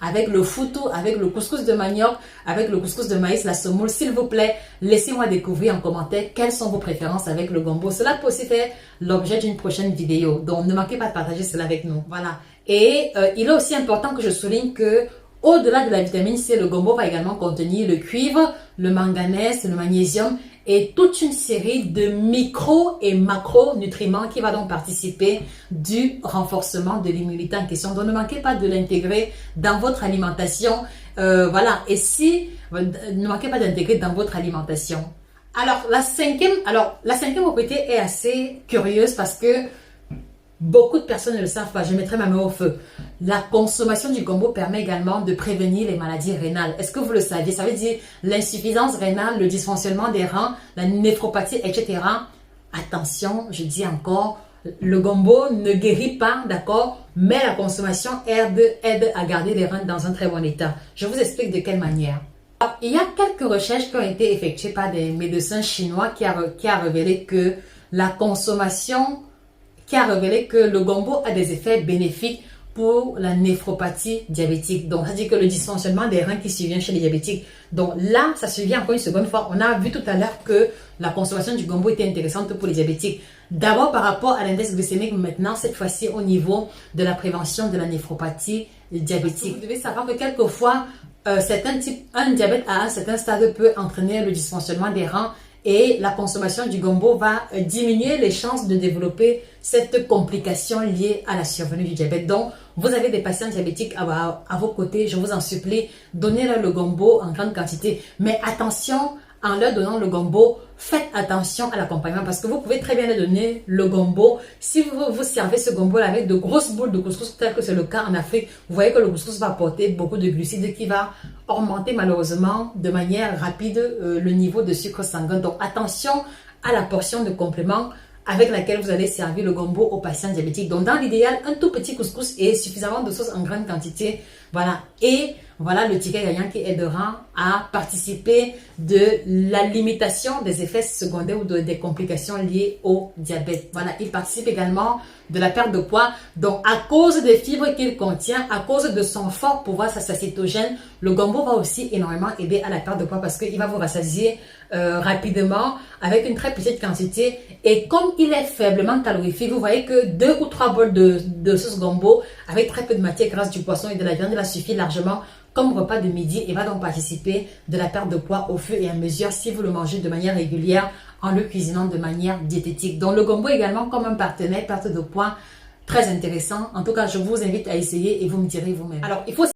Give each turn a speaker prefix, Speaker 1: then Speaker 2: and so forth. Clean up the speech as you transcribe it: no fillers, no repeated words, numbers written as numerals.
Speaker 1: avec le foutou, avec le couscous de manioc, avec le couscous de maïs, la semoule. S'il vous plaît, laissez-moi découvrir en commentaire quelles sont vos préférences avec le gombo. Cela peut aussi faire l'objet d'une prochaine vidéo. Donc, ne manquez pas de partager cela avec nous. Voilà. Et il est aussi important que je souligne que au-delà de la vitamine C, le gombo va également contenir le cuivre, le manganèse, le magnésium et toute une série de micro et macronutriments qui va donc participer du renforcement de l'immunité en question. Donc ne manquez pas de l'intégrer dans votre alimentation. Voilà. Et si ne manquez pas d'intégrer dans votre alimentation. Alors la cinquième propriété est assez curieuse parce que beaucoup de personnes ne le savent pas. Je mettrai ma main au feu. La consommation du gombo permet également de prévenir les maladies rénales. Est-ce que vous le saviez? Ça veut dire l'insuffisance rénale, le dysfonctionnement des reins, la néphropathie, etc. Attention, je dis encore, le gombo ne guérit pas, d'accord? Mais la consommation aide à garder les reins dans un très bon état. Je vous explique de quelle manière. Alors, il y a quelques recherches qui ont été effectuées par des médecins chinois qui a révélé que la consommation que le gombo a des effets bénéfiques pour la néphropathie diabétique. Donc, ça dit que le dysfonctionnement des reins qui survient chez les diabétiques. Donc là, ça survient encore une seconde fois. On a vu tout à l'heure que la consommation du gombo était intéressante pour les diabétiques. D'abord par rapport à l'index glycémique, maintenant cette fois-ci au niveau de la prévention de la néphropathie diabétique. Vous devez savoir que quelquefois, un diabète à un certain stade peut entraîner le dysfonctionnement des reins. Et la consommation du gombo va diminuer les chances de développer cette complication liée à la survenue du diabète. Donc, vous avez des patients diabétiques à vos côtés, je vous en supplie, donnez-leur le gombo en grande quantité. Mais attention, en leur donnant le gombo, faites attention à l'accompagnement parce que vous pouvez très bien leur donner le gombo. Si vous servez ce gombo avec de grosses boules de couscous, tel que c'est le cas en Afrique, vous voyez que le couscous va apporter beaucoup de glucides qui va augmenter malheureusement de manière rapide le niveau de sucre sanguin. Donc attention à la portion de complément avec laquelle vous allez servir le gombo aux patients diabétiques. Donc dans l'idéal, un tout petit couscous et suffisamment de sauce en grande quantité. Voilà. Et voilà le ticket gagnant qui aidera à participer de la limitation des effets secondaires ou des complications liées au diabète. Voilà, il participe également de la perte de poids. Donc, à cause des fibres qu'il contient, à cause de son fort pouvoir satiétogène, le gombo va aussi énormément aider à la perte de poids parce qu'il va vous rassasier rapidement avec une très petite quantité. Et comme il est faiblement calorifique, vous voyez que 2 ou 3 bols de sauce gombo avec très peu de matière grasse du poisson et de la viande, il suffit largement comme repas de midi et va donc participer de la perte de poids au fur et à mesure si vous le mangez de manière régulière en le cuisinant de manière diététique. Donc le gombo également comme un partenaire perte de poids très intéressant. En tout cas, je vous invite à essayer et vous me direz vous-même. Alors, il faut